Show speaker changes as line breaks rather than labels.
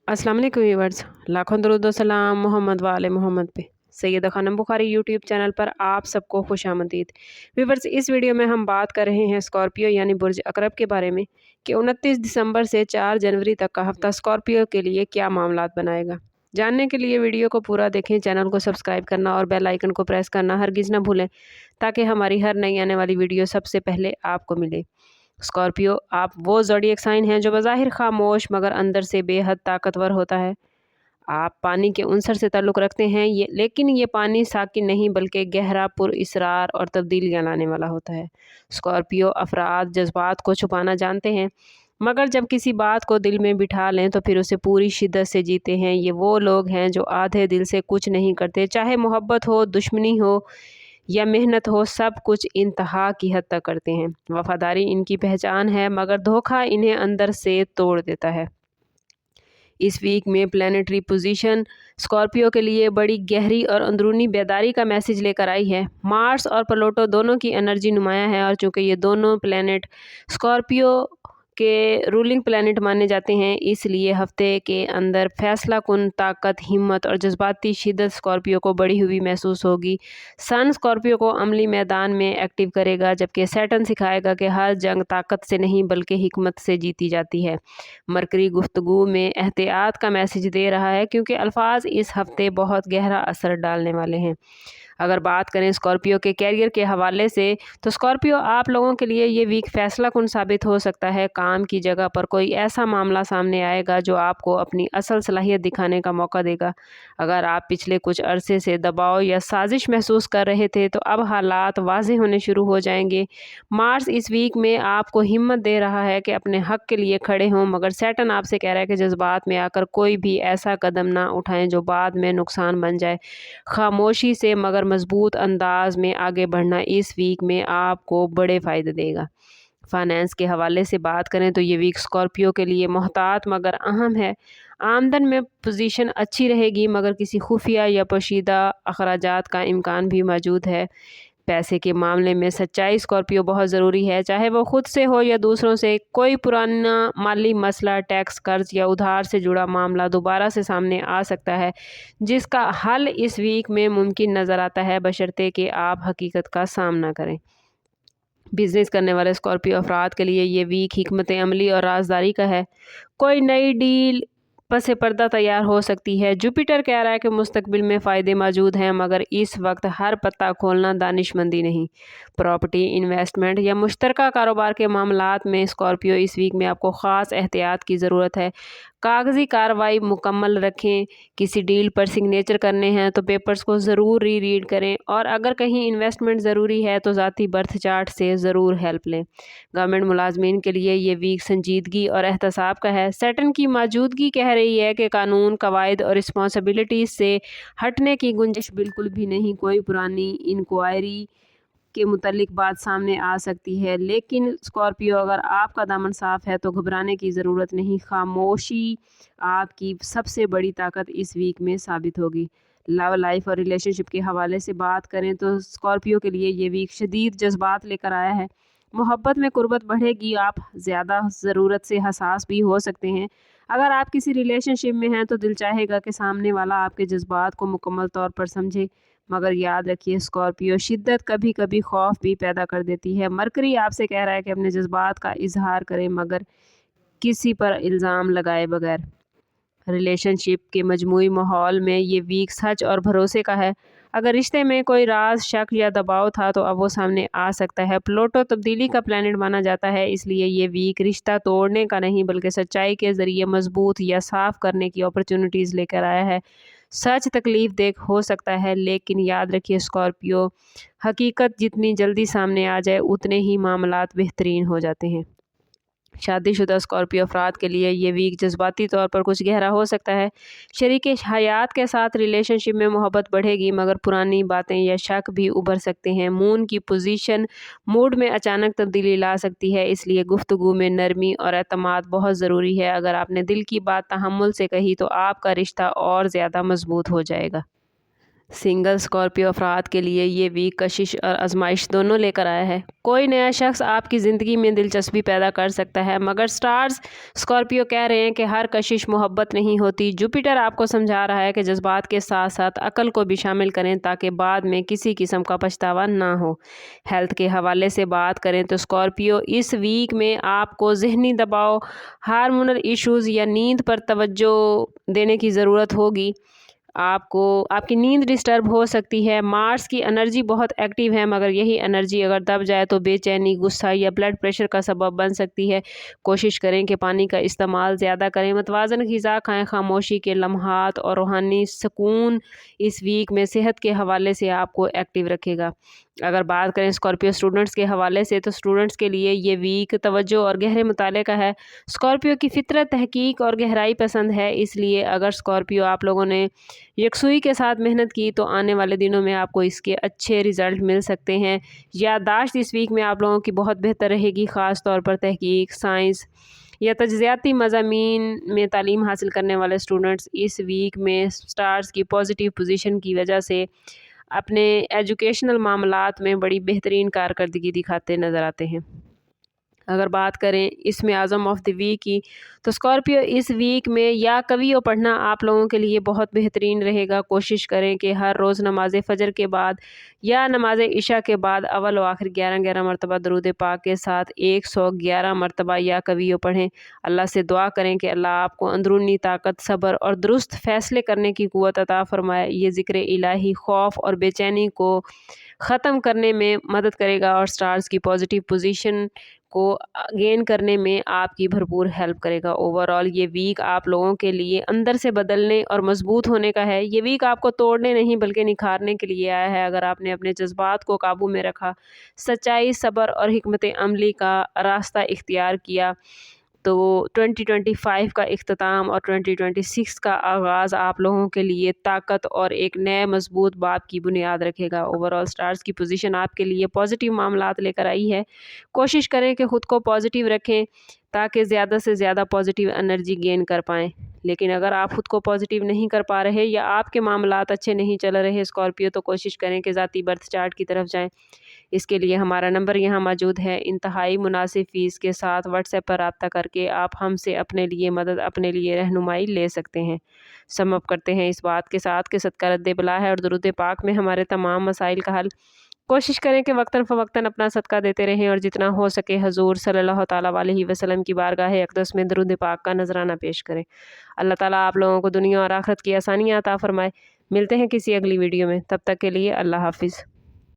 अस्सलाम वालेकुम व्यूअर्स, लाखों दरूद व सलाम मोहम्मद वाले मोहम्मद पे। सैयदा खानम बुखारी यूट्यूब चैनल पर आप सबको खुशामदीद। व्यूअर्स, इस वीडियो में हम बात कर रहे हैं स्कॉर्पियो यानी बुर्ज अकरब के बारे में कि 29 दिसंबर से 4 जनवरी तक का हफ्ता स्कॉर्पियो के लिए क्या मामलात बनाएगा। जानने के लिए वीडियो को पूरा देखें, चैनल को सब्सक्राइब करना और बेल आइकन को प्रेस करना हरगिज़ ना भूलें, ताकि हमारी हर नई आने वाली वीडियो सबसे पहले आपको मिले। स्कॉर्पियो आप वो ज़ोडिएक साइन हैं जो बज़ाहिर खामोश मगर अंदर से बेहद ताकतवर होता है। आप पानी के उनसर से ताल्लुक़ रखते हैं, लेकिन ये पानी साकिन नहीं बल्कि गहरा पुरइसरार और तब्दीलियाँ लाने वाला होता है। स्कॉर्पियो अफ़राद जज्बात को छुपाना जानते हैं, मगर जब किसी बात को दिल में बिठा लें तो फिर उसे पूरी शिद्दत से जीते हैं। ये वो लोग हैं जो आधे दिल से कुछ नहीं करते, चाहे मोहब्बत हो, दुश्मनी हो या मेहनत हो, सब कुछ इंतहा की हद तक करते हैं। वफ़ादारी इनकी पहचान है, मगर धोखा इन्हें अंदर से तोड़ देता है। इस वीक में प्लैनेटरी पोजीशन स्कॉर्पियो के लिए बड़ी गहरी और अंदरूनी बेदारी का मैसेज लेकर आई है। मार्स और प्लूटो दोनों की एनर्जी नुमायाँ है, और चूँकि ये दोनों प्लैनेट स्कॉर्पियो के रूलिंग प्लैनेट माने जाते हैं, इसलिए हफ्ते के अंदर फैसला कुन ताकत, हिम्मत और जज्बाती शिद्दत स्कॉर्पियो को बढ़ी हुई महसूस होगी। सन स्कॉर्पियो को अमली मैदान में एक्टिव करेगा, जबकि सैटर्न सिखाएगा कि हर जंग ताकत से नहीं बल्कि हिकमत से जीती जाती है। मरकरी गुफ्तगू में एहतियात का मैसेज दे रहा है, क्योंकि अल्फाज इस हफ्ते बहुत गहरा असर डालने वाले हैं। अगर बात करें स्कॉर्पियो के कैरियर के हवाले से, तो स्कॉर्पियो आप लोगों के लिए ये वीक फैसला कुन साबित हो सकता है। काम की जगह पर कोई ऐसा मामला सामने आएगा जो आपको अपनी असल सलाहियत दिखाने का मौका देगा। अगर आप पिछले कुछ अरसे से दबाव या साजिश महसूस कर रहे थे, तो अब हालात वाज़ेह होने शुरू हो जाएंगे। मार्स इस वीक में आपको हिम्मत दे रहा है कि अपने हक के लिए खड़े हों, मगर सैटर्न आपसे कह रहा है कि जज्बात में आकर कोई भी ऐसा कदम ना उठाएं जो बाद में नुकसान बन जाए। खामोशी से मगर मजबूत अंदाज में आगे बढ़ना इस वीक में आपको बड़े फ़ायदे देगा। फाइनेंस के हवाले से बात करें तो ये वीक स्कॉर्पियो के लिए मोहतात मगर अहम है। आमदन में पोजीशन अच्छी रहेगी, मगर किसी खुफिया या पोशीदा अखराजात का इम्कान भी मौजूद है। पैसे के मामले में सच्चाई स्कॉर्पियो बहुत ज़रूरी है, चाहे वो खुद से हो या दूसरों से। कोई पुराना माली मसला, टैक्स, कर्ज या उधार से जुड़ा मामला दोबारा से सामने आ सकता है, जिसका हल इस वीक में मुमकिन नज़र आता है, बशर्ते कि आप हकीकत का सामना करें। बिजनेस करने वाले स्कॉर्पियो अफराद के लिए ये वीक हिकमत अमली और राजदारी का है। कोई नई डील पसे पर्दा तैयार हो सकती है। जुपिटर कह रहा है कि मुस्तकबिल में फ़ायदे मौजूद हैं, मगर इस वक्त हर पत्ता खोलना दानिशमंदी नहीं। प्रॉपर्टी, इन्वेस्टमेंट या मुश्तरका कारोबार के मामलात में स्कॉर्पियो इस वीक में आपको ख़ास एहतियात की ज़रूरत है। कागज़ी कार्रवाई मुकम्मल रखें। किसी डील पर सिग्नेचर करने हैं तो पेपर्स को ज़रूर रीड करें, और अगर कहीं इन्वेस्टमेंट ज़रूरी है तो ज़ाती बर्थ चार्ट से ज़रूर हेल्प लें। गवर्नमेंट मुलाजमीन के लिए ये वीक संजीदगी और एहतसाब का है। सैटर्न की मौजूदगी कह रही है कि कानून, कवायद और रिस्पॉन्सिबिलिटीज़ से हटने की गुंजाइश बिल्कुल भी नहीं। कोई पुरानी इंक्वायरी के मुतल्लिक बात सामने आ सकती है, लेकिन स्कॉर्पियो अगर आपका दामन साफ है तो घबराने की ज़रूरत नहीं। खामोशी आपकी सबसे बड़ी ताकत इस वीक में साबित होगी। लव लाइफ और रिलेशनशिप के हवाले से बात करें तो स्कॉर्पियो के लिए ये वीक शदीद जज्बात लेकर आया है। मोहब्बत में कुर्बत बढ़ेगी, आप ज़्यादा ज़रूरत से हसास भी हो सकते हैं। अगर आप किसी रिलेशनशिप में हैं तो दिल चाहेगा कि सामने वाला आपके जज्बात को मुकम्मल तौर पर समझे, मगर याद रखिए स्कॉर्पियो शिद्दत कभी कभी खौफ भी पैदा कर देती है। मरकरी आपसे कह रहा है कि अपने जज्बात का इजहार करें, मगर किसी पर इल्ज़ाम लगाए बगैर। रिलेशनशिप के मजमूई माहौल में ये वीक सच और भरोसे का है। अगर रिश्ते में कोई राज, शक या दबाव था तो अब वो सामने आ सकता है। प्लूटो तब्दीली का प्लैनेट माना जाता है, इसलिए ये वीक रिश्ता तोड़ने का नहीं बल्कि सच्चाई के ज़रिए मजबूत या साफ करने की अपॉर्चुनिटीज़ लेकर आया है। सच तकलीफ देख हो सकता है, लेकिन याद रखिए स्कॉर्पियो, हकीकत जितनी जल्दी सामने आ जाए उतने ही मामलात बेहतरीन हो जाते हैं। शादीशुदा स्कॉर्पियो अफराद के लिए ये वीक जज्बाती तौर पर कुछ गहरा हो सकता है। शरीक हयात के साथ रिलेशनशिप में मोहब्बत बढ़ेगी, मगर पुरानी बातें या शक भी उभर सकते हैं। मून की पोजीशन मूड में अचानक तब्दीली ला सकती है, इसलिए गुफ्तगू में नरमी और एतमाद बहुत ज़रूरी है। अगर आपने दिल की बात तहम्मुल से कही तो आपका रिश्ता और ज़्यादा मजबूत हो जाएगा। सिंगल स्कॉर्पियो अफराद के लिए ये वीक कशिश और आजमाइश दोनों लेकर आया है। कोई नया शख्स आपकी ज़िंदगी में दिलचस्पी पैदा कर सकता है, मगर स्टार्स स्कॉर्पियो कह रहे हैं कि हर कशिश मोहब्बत नहीं होती। जुपिटर आपको समझा रहा है कि जज्बात के साथ साथ अकल को भी शामिल करें ताकि बाद में किसी किस्म का पछतावा ना हो। हेल्थ के हवाले से बात करें तो स्कॉर्पियो इस वीक में आपको ज़हनी दबाव, हार्मोनल इश्यूज़ या नींद पर तवज्जो देने की ज़रूरत होगी। आपको आपकी नींद डिस्टर्ब हो सकती है। मार्स की एनर्जी बहुत एक्टिव है, मगर यही एनर्जी अगर दब जाए तो बेचैनी, गुस्सा या ब्लड प्रेशर का सबब बन सकती है। कोशिश करें कि पानी का इस्तेमाल ज़्यादा करें, मतवाज़न ग़िज़ा खाएं। खामोशी के लम्हात और रूहानी सुकून इस वीक में सेहत के हवाले से आपको एक्टिव रखेगा। अगर बात करें स्कॉर्पियो स्टूडेंट्स के हवाले से तो स्टूडेंट्स के लिए ये वीक तवज्जो और गहरे मुताले का है। स्कॉर्पियो की फितरत तहकीक और गहराई पसंद है, इसलिए अगर स्कॉर्पियो आप लोगों ने यकसुई के साथ मेहनत की तो आने वाले दिनों में आपको इसके अच्छे रिज़ल्ट मिल सकते हैं। याददाश्त इस वीक में आप लोगों की बहुत बेहतर रहेगी, ख़ास तौर पर तहकीक, साइंस या तज्ज़ियाती मज़ामीन में तालीम हासिल करने वाले स्टूडेंट्स इस वीक में स्टार्स की पॉजिटिव पोजीशन की वजह से अपने एजुकेशनल मामलात में बड़ी बेहतरीन कारकर्दगी दिखाते नज़र आते हैं। अगर बात करें इसमें आज़म ऑफ द वीक की तो स्कॉर्पियो इस वीक में या कवियों पढ़ना आप लोगों के लिए बहुत बेहतरीन रहेगा। कोशिश करें कि हर रोज़ नमाज फ़जर के बाद या नमाज इशा के बाद अव्वल व आखिर 11 मरतबा दरूद पाक के साथ 111 मरतबा या कवियों पढ़ें। अल्लाह से दुआ करें कि अल्लाह आपको अंदरूनी ताकत, सब्र और दुरुस्त फ़ैसले करने की क़ुव्वत अता फ़रमाए। ये ज़िक्र इलाही खौफ और बेचैनी को ख़त्म करने में मदद करेगा और स्टार्स की पॉजिटिव पोजीशन को गेन करने में आपकी भरपूर हेल्प करेगा। ओवरऑल ये वीक आप लोगों के लिए अंदर से बदलने और मजबूत होने का है। ये वीक आपको तोड़ने नहीं बल्कि निखारने के लिए आया है। अगर आपने अपने जज्बात को काबू में रखा, सच्चाई, सब्र और हिकमत अमली का रास्ता इख्तियार किया तो 2025 का इख्तिताम और 2026 का आगाज़ आप लोगों के लिए ताकत और एक नए मजबूत बाब की बुनियाद रखेगा। ओवरऑल स्टार्स की पोजीशन आपके लिए पॉजिटिव मामलात लेकर आई है। कोशिश करें कि ख़ुद को पॉजिटिव रखें ताकि ज़्यादा से ज़्यादा पॉजिटिव एनर्जी गेन कर पाएँ। लेकिन अगर आप ख़ुद को पॉजिटिव नहीं कर पा रहे या आपके मामलात अच्छे नहीं चल रहे स्कॉर्पियो, तो कोशिश करें कि ज़ाती बर्थ चार्ट की तरफ जाएँ। इसके लिए हमारा नंबर यहाँ मौजूद है। इंतहाई मुनासिब फ़ीस के साथ व्हाट्सएप पर रब्ता करके आप हमसे अपने लिए मदद, अपने लिए रहनुमाई ले सकते हैं। सम अप करते हैं इस बात के साथ कि सदका रद्द बला है और दुरूद पाक में हमारे तमाम मसाइल का हल। कोशिश करें कि वक्तन फ़वक्तन अपना सदका देते रहें और जितना हो सके हजूर सल्लल्लाहु ताला अलैहि वसल्लम की बारगाह अक़दस में दुरूद पाक का नजराना पेश करें। अल्लाह ताला आप लोगों को दुनिया और आखिरत की आसानियाँ अता फ़रमाए। मिलते हैं किसी अगली वीडियो में, तब तक के लिए अल्लाह हाफ़िज़।